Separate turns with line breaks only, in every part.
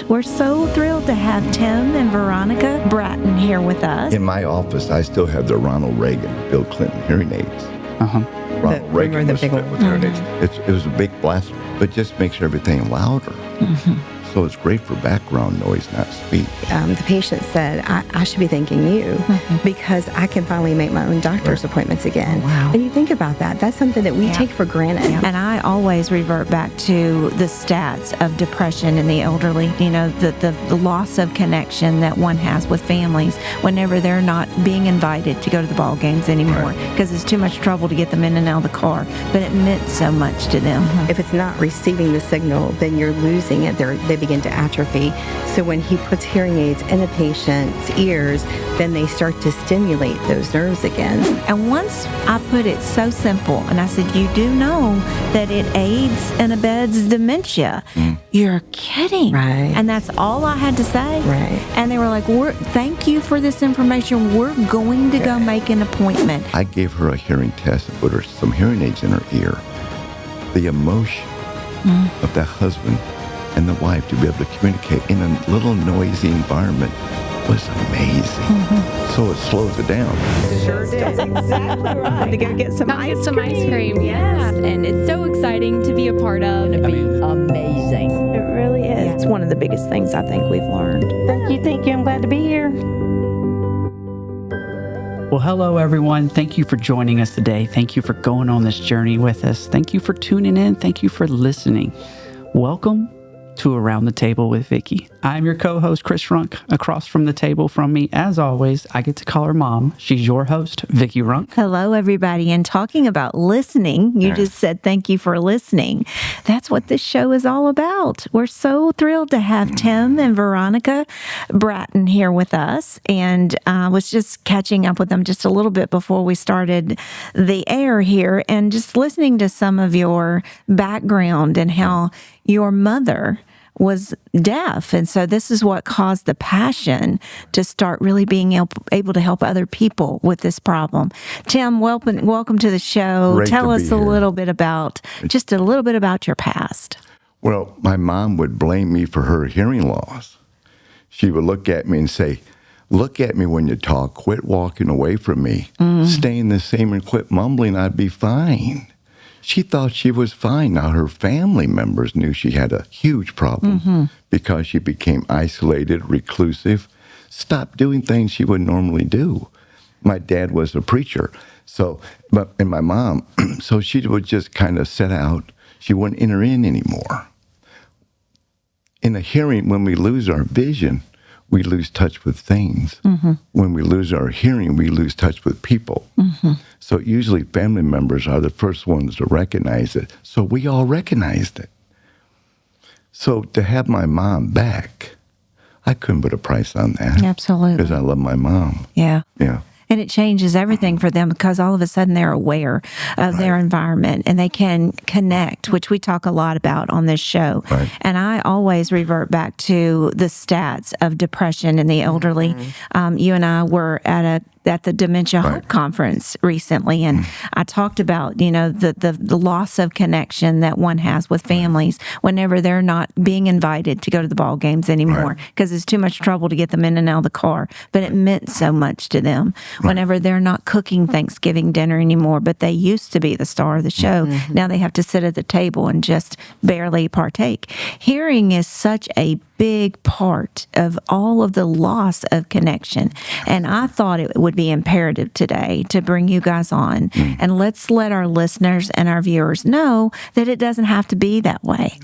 We're so thrilled to have Tim and Veronica Bratton here with us.
In my office, I still have the Ronald Reagan, Bill Clinton hearing aids. Ronald Reagan was fit with hearing aids. It was a big blast, but just makes everything louder. So it's great for background noise, not speech.
The patient said, I should be thanking you because I can finally make my own doctor's appointments again.
Oh, wow.
And you think about that. That's something that we take for granted.
And I always revert back to the stats of depression in the elderly, you know, the loss of connection that one has with families whenever they're not being invited to go to the ball games anymore because it's too much trouble to get them in and out of the car. But it meant so much to them.
If it's not receiving the signal, then you're losing it. They begin to atrophy. So when he puts hearing aids in a patient's ears, then they start to stimulate those nerves again.
And once I put it so simple, and I said, you do know that it aids and abets dementia. You're kidding.
Right.
And that's all I had to say.
Right.
And they were like, thank you for this information. We're going to go make an appointment.
I gave her a hearing test and put her some hearing aids in her ear. The emotion of that husband and the wife to be able to communicate in a little noisy environment was amazing. So it slows it down.
Sure did. Exactly right.
To go get some ice cream.
Yeah. And it's so exciting to be a part of.
Amazing.
It really is.
Yeah.
It's one of the biggest things I think we've learned.
Thank you. I'm glad to be here.
Well, hello, everyone. Thank you for joining us today. Thank you for going on this journey with us. Thank you for tuning in. Thank you for listening. Welcome to Around the Table with Vickie. I'm your co-host, Chris Runk. Across from the table from me, as always, I get to call her mom. She's your host, Vickie Runk.
Hello, everybody. And talking about listening, you just said thank you for listening. That's what this show is all about. We're so thrilled to have Tim and Veronica Bratton here with us. And I was just catching up with them just a little bit before we started the air here and just listening to some of your background and how your mother was deaf. And so this is what caused the passion to start really being able to help other people with this problem. Tim, welcome to the show.
Great
Tell
to
us
be
a
here.
little bit about your past.
Well, my mom would blame me for her hearing loss. She would look at me and say, look at me when you talk. Quit walking away from me. Staying the same and quit mumbling. I'd be fine. She thought she was fine. Now, her family members knew she had a huge problem because she became isolated, reclusive, stopped doing things she would normally do. My dad was a preacher, and my mom, so she would just kind of sit out. She wouldn't enter in anymore. In a hearing, when we lose our vision, we lose touch with things. When we lose our hearing, we lose touch with people. So usually family members are the first ones to recognize it. So we all recognized it. So to have my mom back, I couldn't put a price on that.
Absolutely.
Because I love my mom.
Yeah.
Yeah.
And it changes everything for them because all of a sudden they're aware of their environment and they can connect, which we talk a lot about on this show.
Right.
And I always revert back to the stats of depression in the elderly. You and I were at the Dementia Hope Conference recently, and I talked about, you know, the loss of connection that one has with families whenever they're not being invited to go to the ball games anymore because it's too much trouble to get them in and out of the car. But it meant so much to them whenever they're not cooking Thanksgiving dinner anymore, but they used to be the star of the show. Now they have to sit at the table and just barely partake. Hearing is such a big part of all of the loss of connection. And I thought it would be imperative today to bring you guys on and let's let our listeners and our viewers know that it doesn't have to be that way.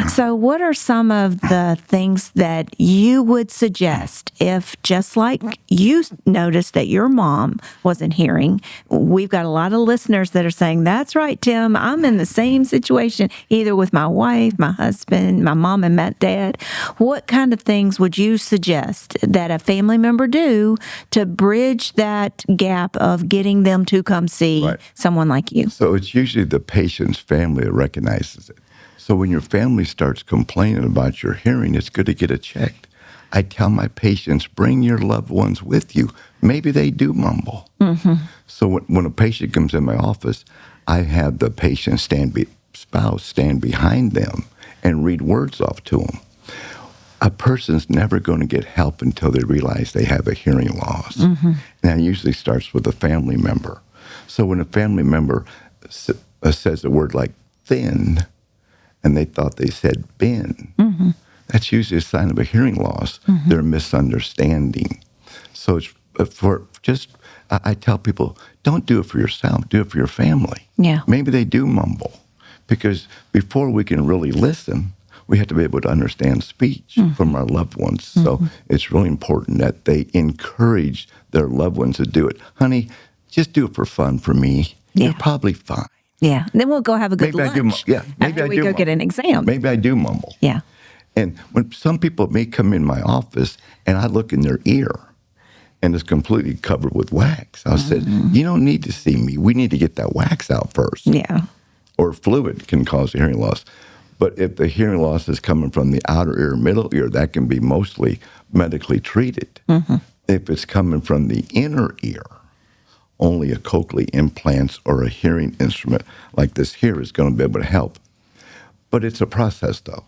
So what are some of the things that you would suggest if, just like you noticed that your mom wasn't hearing, we've got a lot of listeners that are saying, that's right, Tim, I'm in the same situation, either with my wife, my husband, my mom and my dad. What kind of things would you suggest that a family member do to bridge that gap of getting them to come see someone like you?
So it's usually the patient's family that recognizes it. So when your family starts complaining about your hearing, it's good to get it checked. I tell my patients, bring your loved ones with you. Maybe they do mumble. So when a patient comes in my office, I have the patient spouse stand behind them and read words off to them. a person's never going to get help until they realize they have a hearing loss. And that usually starts with a family member. So when a family member says a word like thin, and they thought they said bin, that's usually a sign of a hearing loss. They're misunderstanding. So it's I tell people, don't do it for yourself, do it for your family.
Yeah.
Maybe they do mumble, because before we can really listen, we have to be able to understand speech from our loved ones. So it's really important that they encourage their loved ones to do it. Honey, just do it for fun for me.
Yeah.
You're probably fine.
Yeah. Then we'll go have a good lunch.
Maybe
after
I
we
do
go
mumble.
get an exam.
Maybe I do mumble.
Yeah.
And when some people may come in my office and I look in their ear and it's completely covered with wax, I said, you don't need to see me. We need to get that wax out first.
Yeah.
Or fluid can cause hearing loss. But if the hearing loss is coming from the outer ear, middle ear, that can be mostly medically treated. If it's coming from the inner ear, only a cochlear implants or a hearing instrument like this here is going to be able to help. But it's a process, though.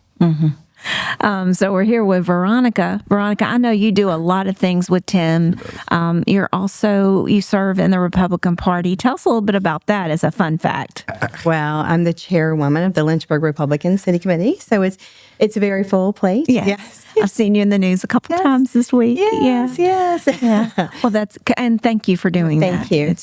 So we're here with Veronica. Veronica, I know you do a lot of things with Tim. You serve in the Republican Party. Tell us a little bit about that as a fun fact.
Well, I'm the chairwoman of the Lynchburg Republican City Committee, so it's a very full plate.
Yes. I've seen you in the news a couple times this week.
Yes.
Yeah. Well, and thank you for doing that.
Thank you.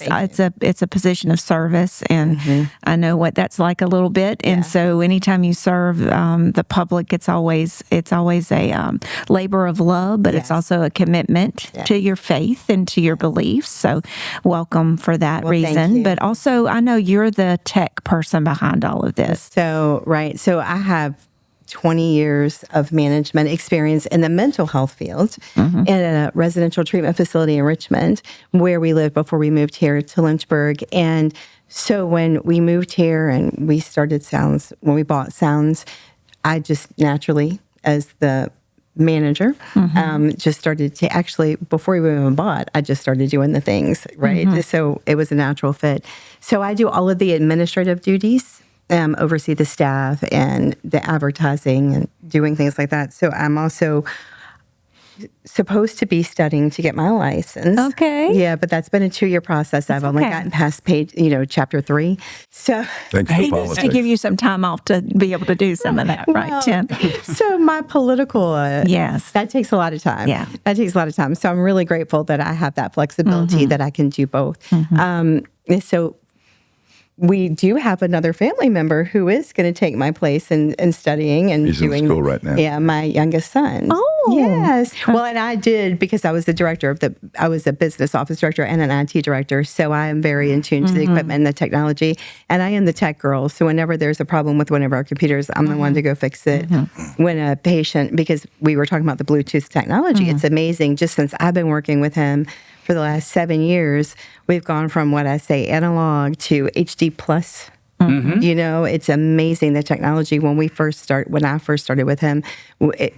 It's a position of service, and I know what that's like a little bit. And so, anytime you serve the public, it's always a labor of love, but it's also a commitment to your faith and to your beliefs. So, welcome for that reason.
Thank you.
But also, I know you're the tech person behind all of this.
So I have 20 years of management experience in the mental health field in a residential treatment facility in Richmond, where we lived before we moved here to Lynchburg. And so when we moved here and we started Soundz, when we bought Soundz, I just naturally, as the manager, just started to actually, before we even bought, I just started doing the things, right? So it was a natural fit. So I do all of the administrative duties, oversee the staff and the advertising and doing things like that. So I'm also supposed to be studying to get my license.
Okay.
Yeah, but that's been a 2-year process. I've only gotten past chapter 3. So
Thanks for politics.
to give you some time off to be able to do some of that, right, Tim?
So my political,
yes,
that takes a lot of time.
Yeah.
That takes a lot of time. So I'm really grateful that I have that flexibility that I can do both. So we do have another family member who is going to take my place in studying and
He's
doing
in school right now.
Yeah, my youngest son.
Oh,
yes. Well, and I did, because I was the director I was a business office director and an IT director. So I am very in tune to the equipment and the technology, and I am the tech girl. So whenever there's a problem with one of our computers, I'm the one to go fix it. When a patient, because we were talking about the Bluetooth technology, it's amazing. Just since I've been working with him for the last 7 years, we've gone from what I say analog to HD plus. You know, it's amazing, the technology. When I first started with him,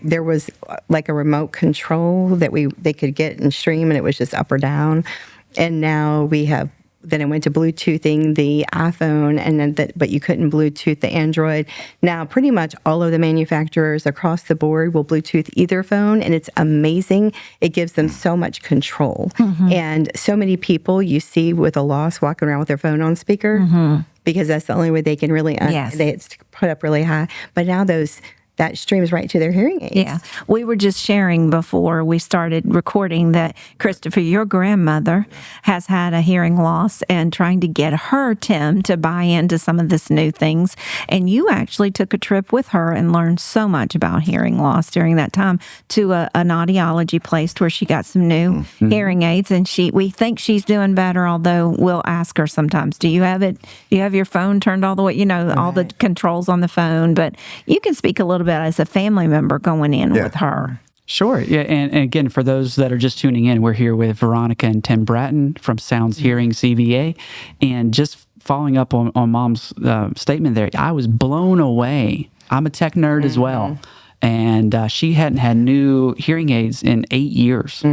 there was like a remote control that they could get and stream, and it was just up or down. And now then I went to Bluetoothing the iPhone, and then but you couldn't Bluetooth the Android. Now, pretty much all of the manufacturers across the board will Bluetooth either phone, and it's amazing. It gives them so much control. And so many people you see with a loss walking around with their phone on speaker, because that's the only way they can really, it's put up really high. But now that streams right to their hearing aids.
Yeah. We were just sharing before we started recording that, Christopher, your grandmother has had a hearing loss, and trying to get her, Tim, to buy into some of this new things. And you actually took a trip with her and learned so much about hearing loss during that time to an audiology place where she got some new hearing aids. And we think she's doing better, although we'll ask her sometimes, do you have it? Do you have your phone turned all the way? All the controls on the phone. But you can speak a little bit as a family member going in with her.
Sure. Yeah. And again, for those that are just tuning in, we're here with Veronica and Tim Bratton from Soundz Hearing CVA. And just following up on Mom's statement there, I was blown away. I'm a tech nerd as well. And she hadn't had new hearing aids in 8 years.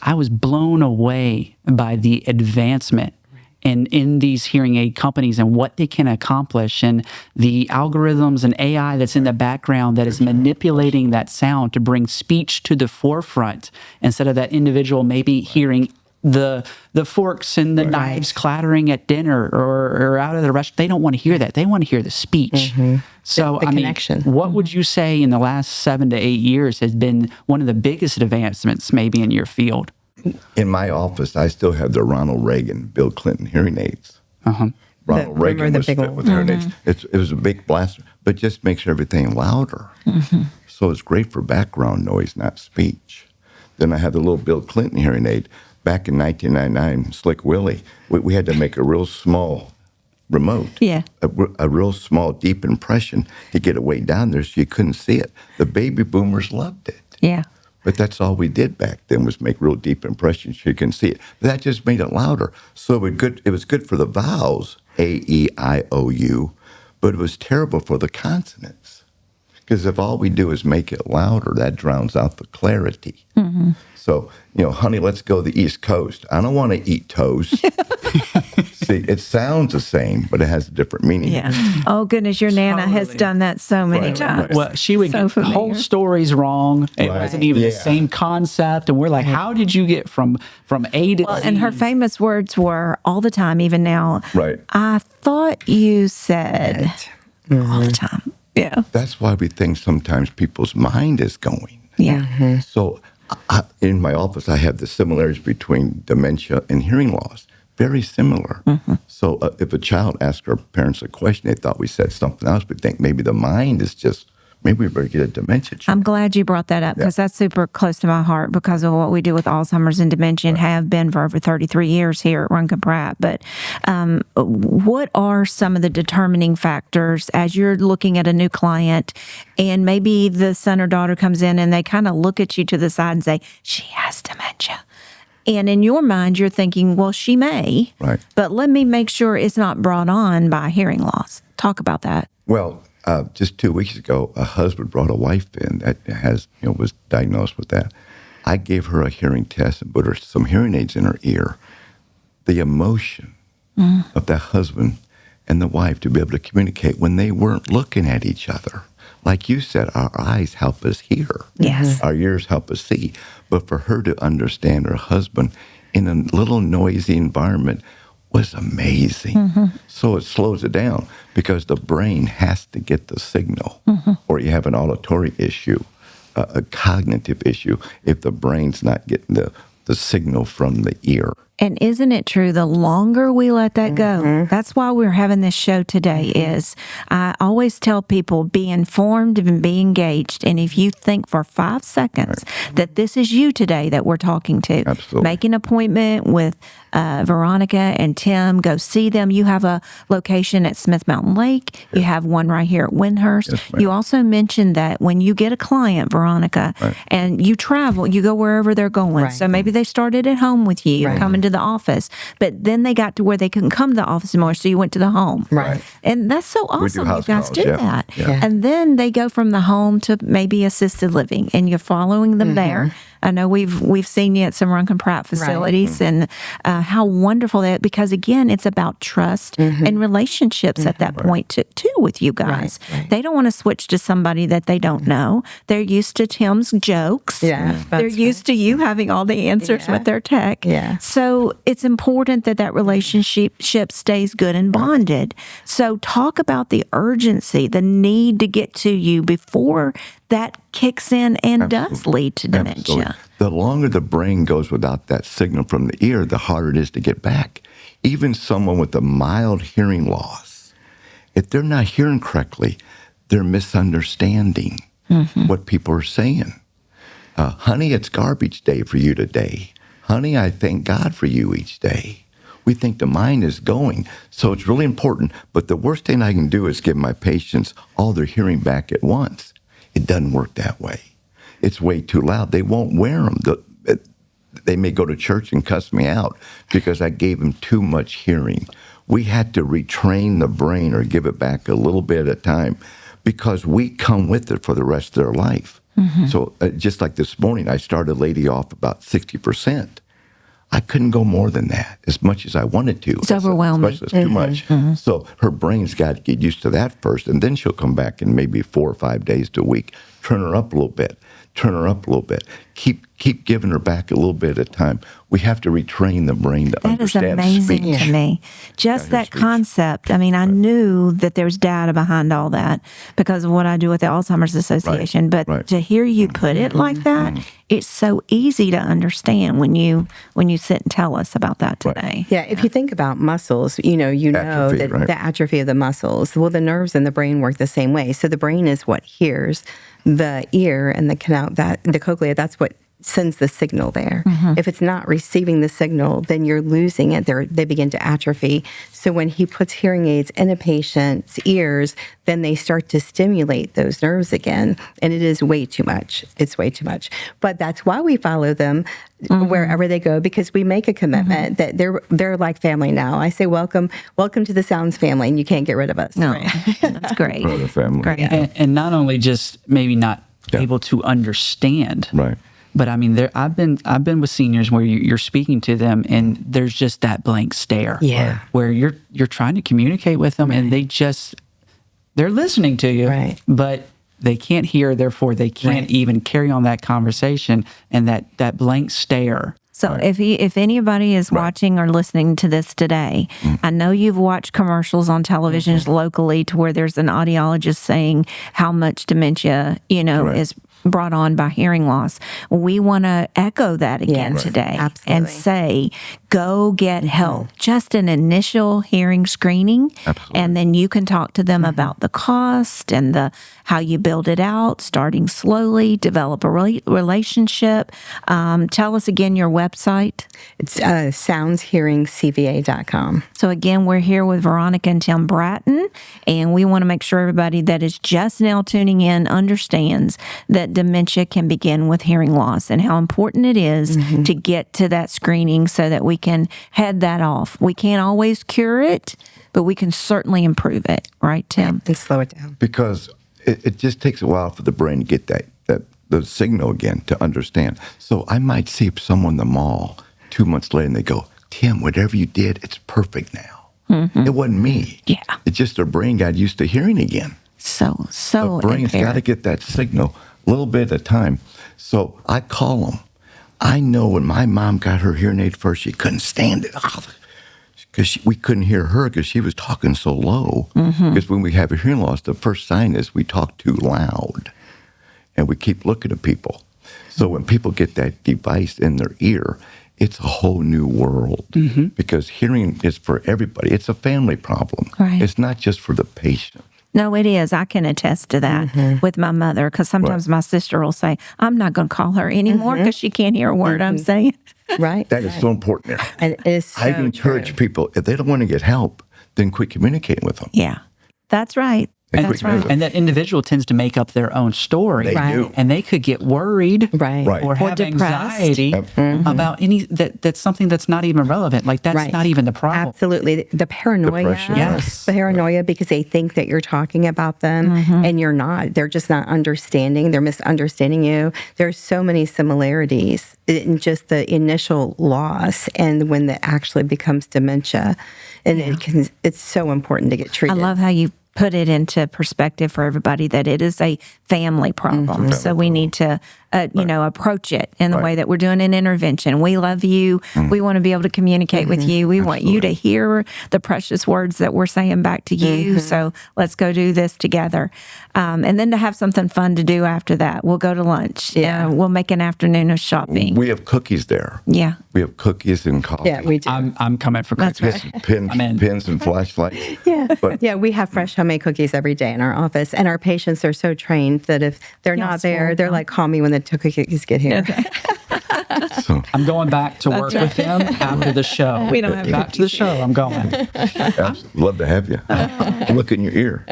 I was blown away by the advancement in these hearing aid companies and what they can accomplish, and the algorithms and AI that's in the background that is manipulating that sound to bring speech to the forefront instead of that individual maybe hearing the forks and the knives clattering at dinner or out of the restaurant. They don't want to hear that. They want to hear the speech. So,
the connection.
what would you say in the last 7 to 8 years has been one of the biggest advancements maybe in your field?
In my office, I still have the Ronald Reagan, Bill Clinton hearing aids. Ronald Reagan was fit with hearing aids. It was a big blaster, but just makes everything louder. So it's great for background noise, not speech. Then I have the little Bill Clinton hearing aid. Back in 1999, Slick Willie, we had to make a real small remote.
Yeah.
A real small, deep impression to get it way down there so you couldn't see it. The baby boomers loved it.
Yeah.
But that's all we did back then was make real deep impressions so you can see it. But that just made it louder. So it was good for the vowels, A, E, I, O, U, but it was terrible for the consonants. Because if all we do is make it louder, that drowns out the clarity. So, honey, let's go to the East Coast. I don't want to eat toast. See, it sounds the same, but it has a different meaning.
Yeah. Oh, goodness, your Nana has done that so many times.
Well, she would
So
get the whole
familiar.
story's wrong. It wasn't even the same concept. And we're like, how did you get from A to Z?
And her famous words were all the time, even now.
Right.
I thought you said all the time. Yeah.
That's why we think sometimes people's mind is going.
Yeah.
So in my office, I have the similarities between dementia and hearing loss. Very similar. So if a child asks our parents a question, they thought we said something else, we think maybe the mind is just, maybe we better get a dementia check.
I'm glad you brought that up because that's super close to my heart because of what we do with Alzheimer's and dementia and have been for over 33 years here at Veronica Pratt. But what are some of the determining factors as you're looking at a new client and maybe the son or daughter comes in and they kind of look at you to the side and say, she has dementia. And in your mind, you're thinking, well, she may, but let me make sure it's not brought on by hearing loss. Talk about that.
Well, just 2 weeks ago, a husband brought a wife in that was diagnosed with that. I gave her a hearing test and put her some hearing aids in her ear. The emotion of that husband and the wife to be able to communicate when they weren't looking at each other. Like you said, our eyes help us hear.
Yes.
Our ears help us see. But for her to understand her husband in a little noisy environment was amazing. So it slows it down because the brain has to get the signal or you have an auditory issue, a cognitive issue if the brain's not getting the signal from the ear.
And isn't it true, the longer we let that go, that's why we're having this show today is I always tell people, be informed and be engaged. And if you think for 5 seconds that this is you today that we're talking to, make an appointment with Veronica and Tim, go see them. You have a location at Smith Mountain Lake. You have one right here at Windhurst. You also mentioned that when you get a client, Veronica, and you travel, you go wherever they're going. So maybe they started at home with you, coming to the office, but then they got to where they couldn't come to the office anymore, so you went to the home. And that's so awesome. You guys do that. And then they go from the home to maybe assisted living, and you're following them there. I know we've seen you at some Veronica Pratt facilities, and how wonderful that, because again, it's about trust and relationships at that point too with you guys. They don't want to switch to somebody that they don't know. They're used to Tim's jokes. They're used to you having all the answers with their tech. So it's important that relationship stays good and bonded. So talk about the urgency, the need to get to you before that kicks in and does lead to dementia.
The longer the brain goes without that signal from the ear, the harder it is to get back. Even someone with a mild hearing loss, if they're not hearing correctly, they're misunderstanding what people are saying. Honey, it's garbage day for you today. Honey, I thank God for you each day. We think the mind is going. So it's really important. But the worst thing I can do is give my patients all their hearing back at once. It doesn't work that way. It's way too loud. They won't wear them. They may go to church and cuss me out because I gave them too much hearing. We had to retrain the brain or give it back a little bit at a time because we come with it for the rest of their life. So just like this morning, I started a lady off about 60%. I couldn't go more than that, as much as I wanted to.
It's overwhelming.
It's too much. So her brain's got to get used to that first, and then she'll come back in maybe 4 or 5 days to a week. Turn her up a little bit. Turn her up a little bit. Keep giving her back a little bit at a time. We have to retrain the brain to understand
That is amazing
speech.
to me. Just that
speech.
concept. I mean, I knew that there's data behind all that because of what I do with the Alzheimer's Association. But
Right.
to hear you put it like that, it's so easy to understand when you sit and tell us about that today.
Yeah, if you think about muscles,
Atrophy,
that
right.
the atrophy of the muscles. Well, the nerves in the brain work the same way. So the brain is what hears, the ear and the canal, the cochlea. That's what sends the signal there. If it's not receiving the signal, then you're losing it. They begin to atrophy. So when he puts hearing aids in a patient's ears, then they start to stimulate those nerves again. And it is way too much. It's way too much. But that's why we follow them wherever they go, because we make a commitment that they're like family now. I say, welcome to the Soundz family, and you can't get rid of us.
No, that's great.
For the family.
Great.
And not only just maybe not able to understand,
Right.
but I mean, I've been with seniors where you're speaking to them, and there's just that blank stare.
Yeah.
Where you're trying to communicate with them, and they're listening to you,
Right.
but they can't hear. Therefore, they can't even carry on that conversation, and that blank stare.
So if anybody is watching or listening to this today, I know you've watched commercials on televisions locally to where there's an audiologist saying how much dementia, is brought on by hearing loss. We want to echo that again today and say, go get help. Just an initial hearing screening.
Absolutely.
And then you can talk to them about the cost and how you build it out, starting slowly, develop a relationship. Tell us again your website.
It's soundshearingcva.com.
So again, we're here with Veronica and Tim Bratton, and we want to make sure everybody that is just now tuning in understands that dementia can begin with hearing loss and how important it is to get to that screening so that we can head that off. We can't always cure it, but we can certainly improve it. Right, Tim?
And slow it down.
Because it just takes a while for the brain to get the signal again to understand. So I might see someone in the mall 2 months later and they go, Tim, whatever you did, it's perfect now. It wasn't me.
Yeah.
It's just their brain got used to hearing again.
So
The brain's got to get that signal a little bit at a time. So I call them. I know when my mom got her hearing aid first, she couldn't stand it. Because we couldn't hear her because she was talking so low. Because when we have a hearing loss, the first sign is we talk too loud. And we keep looking at people. So when people get that device in their ear, it's a whole new world. Because hearing is for everybody. It's a family problem.
Right.
It's not just for the patient.
No, it is. I can attest to that with my mother because sometimes my sister will say, I'm not going to call her anymore because she can't hear a word I'm saying.
Right?
That is so important there.
And it's so
I encourage people, if they don't want to get help, then quit communicating with them.
Yeah, that's right.
And
That's
quit
right.
moving.
And that individual tends to make up their own story.
They
Right.
do.
And they could get worried
Right.
Right.
or have
depressed.
anxiety about that's something that's not even relevant. Like that's
Right.
not even the problem.
Absolutely. The paranoia.
Depression.
Yes.
The paranoia because they think that you're talking about them and you're not. They're just not understanding. They're misunderstanding you. There's so many similarities in just the initial loss and when it actually becomes dementia. And it's so important to get
I
treated.
love how you put it into perspective for everybody that it is a family problem. So we need to, approach it in the way that we're doing an intervention. We love you. We want to be able to communicate with you. We want you to hear the precious words that we're saying back to you. So let's go do this together. And then to have something fun to do after that. We'll go to lunch.
Yeah.
We'll make an afternoon of shopping.
We have cookies there.
Yeah.
We have cookies and coffee.
Yeah, we do.
I'm coming for Christmas.
Pins and flashlights.
Yeah.
But
Yeah, we have fresh homemade cookies every day in our office. And our patients are so trained that if they're not there, they're like, call me when the cookies get here.
so
I'm going back to work with them after the show.
We don't have
back to the show. I'm going.
love to have you. Look in your ear.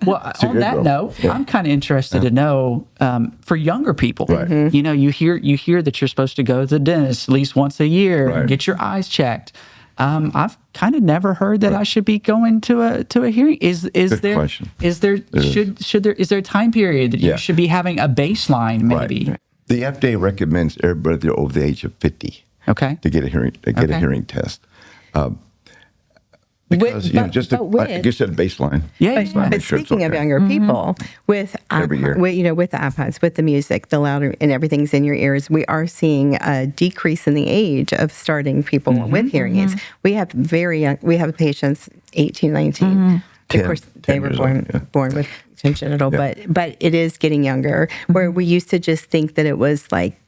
Well, on
your
that
girl.
note,
Yeah.
I'm kind of interested to know for younger people.
Right.
You hear that you're supposed to go to the dentist at least once a year and
Right.
get your eyes checked. I've kind of never heard that I should be going to a hearing. Is there
question.
is there is there a time period that you should be having a baseline maybe?
Right. The FDA recommends everybody over the age of 50
Okay.
to get a hearing test. Because just like you said, baseline.
Yeah.
But speaking of younger people, with
Every year.
with the iPods, with the music, the louder, and everything's in your ears, we are seeing a decrease in the age of starting people with hearing aids. We have very young. We have patients 18, 19. Of course, they were born with congenital, but it is getting younger. Where we used to just think that it was like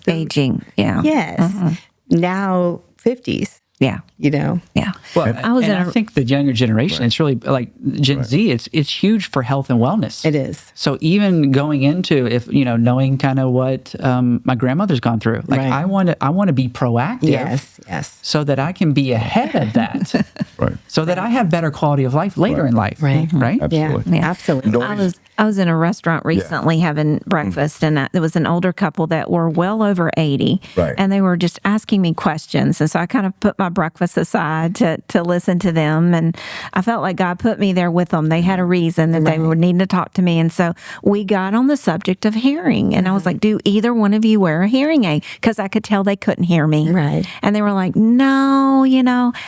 Aging. Yeah.
yes, now 50s.
Yeah.
Yeah.
Well,
I
I think the younger generation, it's really like Gen Z, it's huge for health and wellness.
It is.
So even going into knowing kind of what my grandmother's gone through, like
Right.
I want to be proactive.
Yes.
So that I can be ahead of that.
Right.
So that I have better quality of life later in life.
Right.
Right.
Absolutely.
Yeah. Absolutely.
I was in a restaurant recently having breakfast, and there was an older couple that were well over 80,
Right.
and they were just asking me questions. And so I kind of put my breakfast aside to listen to them, and I felt like God put me there with them. They had a reason that they were needing to talk to me, and so we got on the subject of hearing, and I was like, "Do either one of you wear a hearing aid?" Because I could tell they couldn't hear me,
Right.
And they were like, "No,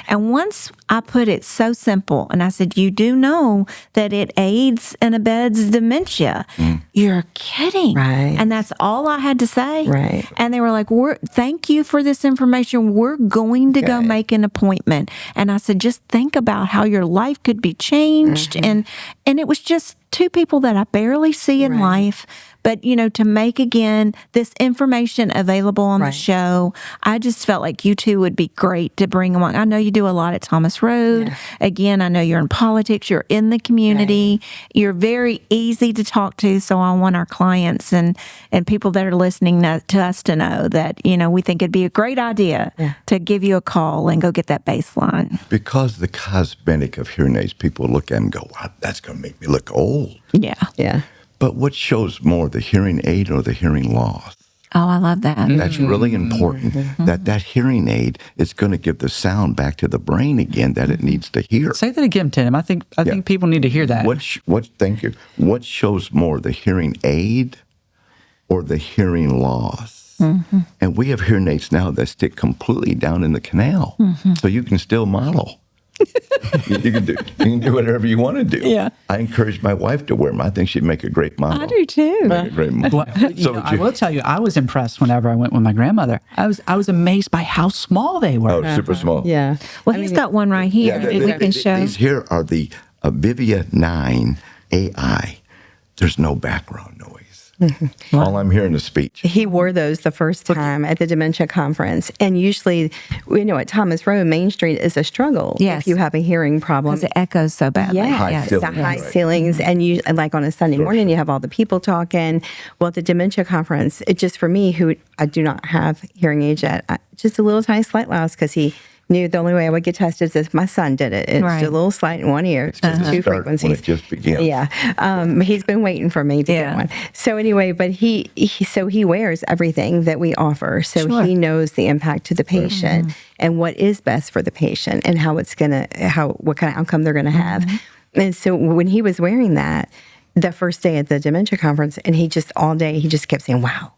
And once I put it so simple, and I said, "You do know that it aids and abets dementia." You're kidding.
Right.
And that's all I had to say.
Right.
And they were like, thank you for this information. We're going to go make an appointment. And I said, just think about how your life could be changed. And it was just two people that I barely see in life. But, to make, again, this information available on the show, I just felt like you two would be great to bring along. I know you do a lot at Thomas Road. Yeah. Again, I know you're in politics. You're in the community. Right. You're very easy to talk to. So I want our clients and people that are listening to us to know that, we think it'd be a great idea to give you a call and go get that baseline.
Because the cosmetic of hearing aids, people look at them and go, wow, that's going to make me look old.
Yeah.
Yeah.
But what shows more, the hearing aid or the hearing loss?
Oh, I love that.
That's really important, that hearing aid is going to give the sound back to the brain again that it needs to hear.
Say that again, Tim. I think people need to hear that.
Thank you. What shows more, the hearing aid or the hearing loss? And we have hearing aids now that stick completely down in the canal, so you can still model. you can do whatever you want to do.
Yeah.
I encourage my wife to wear them. I think she'd make a great model.
I do too.
Make a great model.
Well, I will tell you, I was impressed whenever I went with my grandmother. I was amazed by how small they were.
Oh, super small.
Yeah.
Well, he's got one right here that we can show.
These here are the Vivia 9 AI. There's no background noise. All I'm hearing is speech.
He wore those the first time at the Dementia conference. And usually, at Thomas Road, Main Street is a struggle if you have a hearing problem.
Because it echoes so badly.
Yeah, the high ceilings. And like on a Sunday morning, you have all the people talking. Well, at the Dementia conference, it just for me, who I do not have hearing aids yet, just a little tiny slight loss because he knew the only way I would get tested is if my son did it. It's just a little slight in one ear. It's just two frequencies.
When it just begins.
Yeah. He's been waiting for me to get one. So anyway, but he wears everything that we offer. So he knows the impact to the patient and what is best for the patient and what kind of outcome they're going to have. And so when he was wearing that the first day at the Dementia conference, and he just all day, he just kept saying, wow.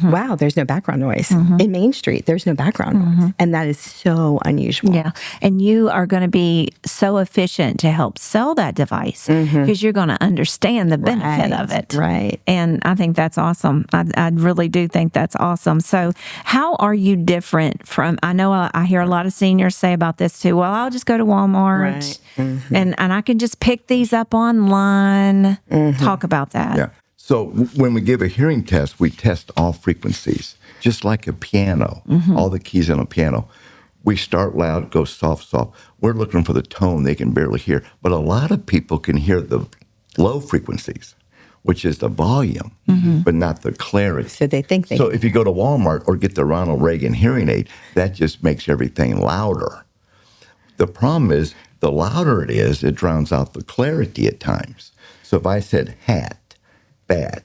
Wow, there's no background noise. In Main Street, there's no background noise. And that is so unusual.
Yeah. And you are going to be so efficient to help sell that device because you're going to understand the benefit of it.
Right.
And I think that's awesome. I really do think that's awesome. So how are you different from, I know I hear a lot of seniors say about this too, well, I'll just go to Walmart and I can just pick these up online. Talk about that.
Yeah. So when we give a hearing test, we test all frequencies, just like a piano, all the keys on a piano. We start loud, go soft, soft. We're looking for the tone they can barely hear. But a lot of people can hear the low frequencies, which is the volume, but not the clarity.
So they think they
So if you go to Walmart or get the Ronald Reagan hearing aid, that just makes everything louder. The problem is, the louder it is, it drowns out the clarity at times. So if I said hat, bat,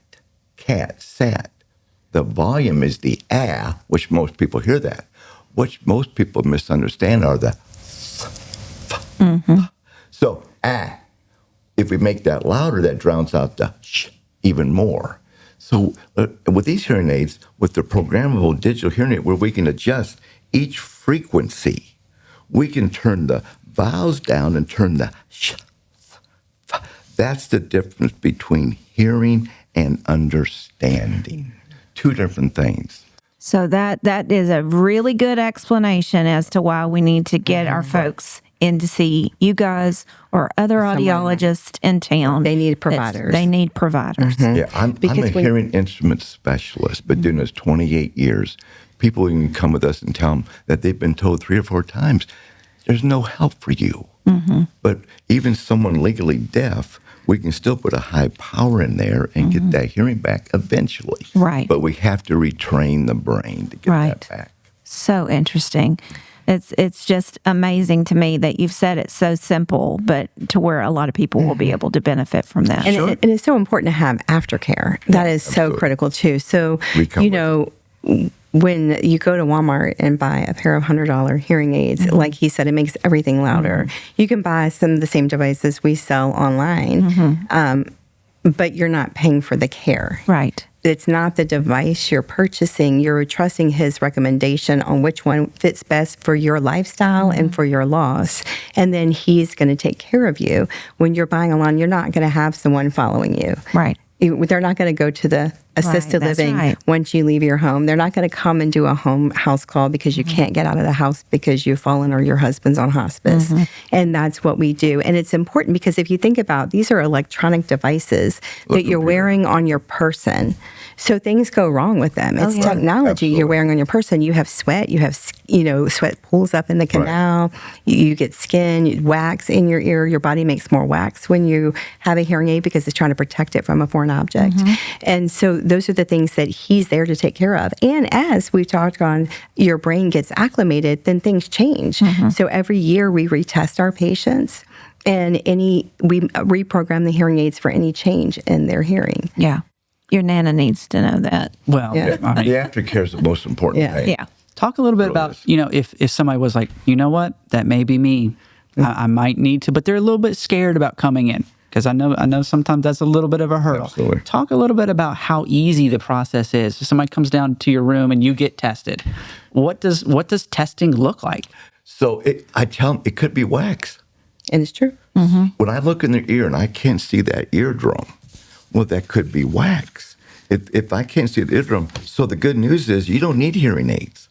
cat, sat. The volume is the which most people hear that. What most people misunderstand are the So, if we make that louder, that drowns out the sh even more. So with these hearing aids, with the programmable digital hearing aid, where we can adjust each frequency, we can turn the vowels down and turn the sh. That's the difference between hearing and understanding. Two different things.
So that is a really good explanation as to why we need to get our folks in to see you guys or other audiologists in town.
They need providers.
They need providers.
Yeah, I'm a hearing instrument specialist, but doing this 28 years. People can come with us and tell them that they've been told 3 or 4 times, there's no help for you. But even someone legally deaf, we can still put a high power in there and get that hearing back eventually.
Right.
But we have to retrain the brain to get that back.
So interesting. It's just amazing to me that you've said it so simple, but to where a lot of people will be able to benefit from that.
And, and it's so important to have aftercare. That is so critical too. So, when you go to Walmart and buy a pair of $100 hearing aids, like he said, it makes everything louder. You can buy some of the same devices we sell online, but you're not paying for the care.
Right.
It's not the device you're purchasing. You're trusting his recommendation on which one fits best for your lifestyle and for your loss. And then he's going to take care of you. When you're buying online, you're not going to have someone following you.
Right.
They're not going to go to the assisted living once you leave your home. They're not going to come and do a house call because you can't get out of the house because you've fallen or your husband's on hospice. And that's what we do. And it's important because if you think about, these are electronic devices that you're wearing on your person. So things go wrong with them. It's technology you're wearing on your person. You have sweat. You have, sweat pools up in the canal. You get skin, wax in your ear. Your body makes more wax when you have a hearing aid because it's trying to protect it from a foreign object. And so those are the things that he's there to take care of. And as we've talked on, your brain gets acclimated, then things change. So every year we retest our patients and we reprogram the hearing aids for any change in their hearing.
Yeah. Your Nana needs to know that.
Well,
The aftercare is the most important thing.
Yeah.
Talk a little bit about, if somebody was like, you know what, that may be me. I might need to, but they're a little bit scared about coming in. Because I know sometimes that's a little bit of a hurdle.
Absolutely.
Talk a little bit about how easy the process is. If somebody comes down to your room and you get tested, what does testing look like?
So I tell them it could be wax.
And it's true.
When I look in their ear and I can't see that eardrum, well, that could be wax. If I can't see the eardrum, so the good news is you don't need hearing aids.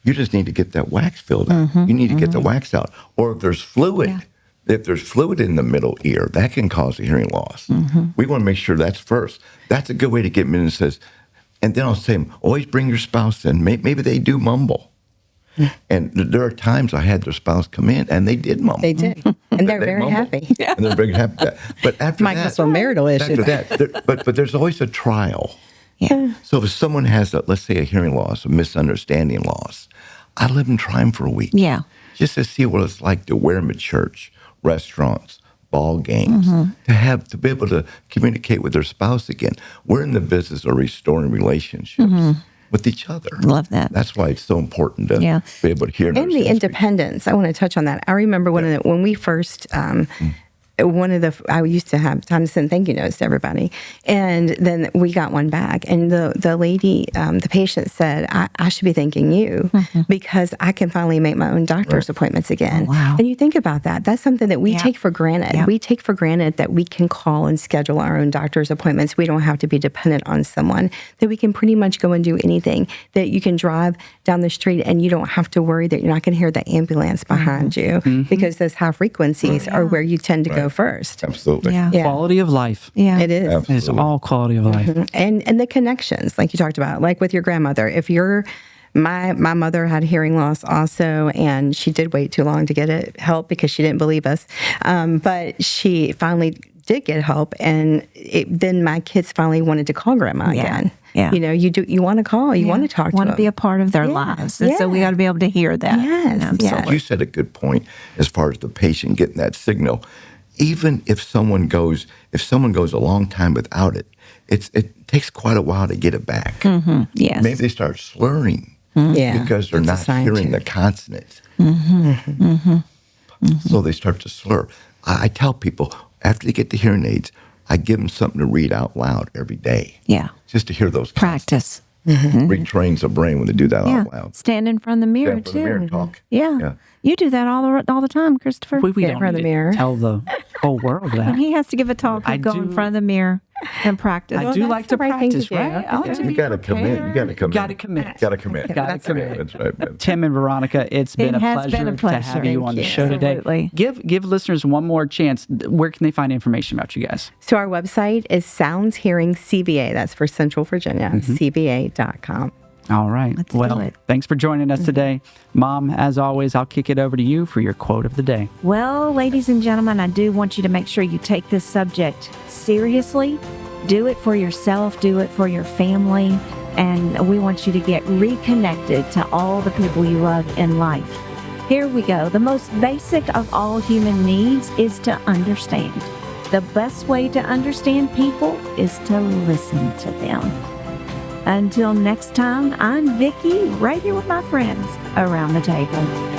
You just need to get that wax filled out. You need to get the wax out. Or if there's fluid, if there's fluid in the middle ear, that can cause a hearing loss. We want to make sure that's first. That's a good way to get them in and says, and then I'll say, always bring your spouse in. Maybe they do mumble. And there are times I had their spouse come in and they did mumble.
They did. And they're very happy.
And they're very happy. But after
Might have some marital issues.
after that, but there's always a trial.
Yeah.
So if someone has, let's say, a hearing loss, a misunderstanding loss, I let them try them for a week.
Yeah.
Just to see what it's like to wear them at church, restaurants, ball games, to be able to communicate with their spouse again. We're in the business of restoring relationships with each other.
Love that.
That's why it's so important to be able to hear
And the independence. I want to touch on that. I remember when we first, I used to have time to send thank you notes to everybody. And then we got one back. And the lady, the patient said, I should be thanking you because I can finally make my own doctor's appointments again.
Oh, wow.
And you think about that. That's something that we take for granted.
Yeah.
We take for granted that we can call and schedule our own doctor's appointments. We don't have to be dependent on someone, that we can pretty much go and do anything, that you can drive down the street and you don't have to worry that you're not going to hear the ambulance behind you because those high frequencies are where you tend to go first.
Absolutely.
Yeah.
Quality of life.
Yeah.
It is.
Absolutely.
It's all quality of life.
And the connections, like you talked about, like with your grandmother. If my mother had hearing loss also, and she did wait too long to get help because she didn't believe us. But she finally did get help, and then my kids finally wanted to call grandma again.
Yeah.
You want to call, you want to talk to
want
them.
to be a part of their lives. And so we got to be able to hear that.
Yes,
Absolutely.
You said a good point as far as the patient getting that signal. Even if someone goes a long time without it, it takes quite a while to get it back.
Yes.
Maybe they start slurring because they're
It's a
not
sign
hearing
too.
the consonants. So they start to slur. I tell people after they get the hearing aids, I give them something to read out loud every day.
Yeah.
just to hear those
Practice.
retrains the brain when they do that
Yeah.
out loud.
Stand in front of the mirror,
Stand in
too.
front of the mirror and talk.
Yeah.
Yeah.
You do that all the time, Christopher.
We
Get in
don't
front of
need
the
to
mirror.
tell the whole world
When
that.
he has to give a talk, he'll
I
go in
do-
front of the mirrr and practice.
I do
that's
like to
the right thing to
practice,
do.
right?
I like to
You
be
got to commit. You
prepared.
got to commit.
Got to commit.
Got to commit.
Got to
That's
commit.
right.
That's right, man.
Tim and Veronica, it's been
It
a
has
pleasure,
been a
to
pleasure.
have you on the
Thank
show
you.
today.
Absolutely.
Give listeners one more chance. Where can they find information about you guys?
So our website is Soundz Hearing CVA. That's for Central Virginia, CVA.com.
All right.
Let's do
well,
it.
thanks for joining us today. Mom, as always, I'll kick it over to you for your quote of the day.
Well, ladies and gentlemen, I do want you to make sure you take this subject seriously. Do it for yourself, do it for your family, and we want you to get reconnected to all the people you love in life. Here we go. The most basic of all human needs is to understand. The best way to understand people is to listen to them. Until next time, I'm Vickie, right here with my friends around the table.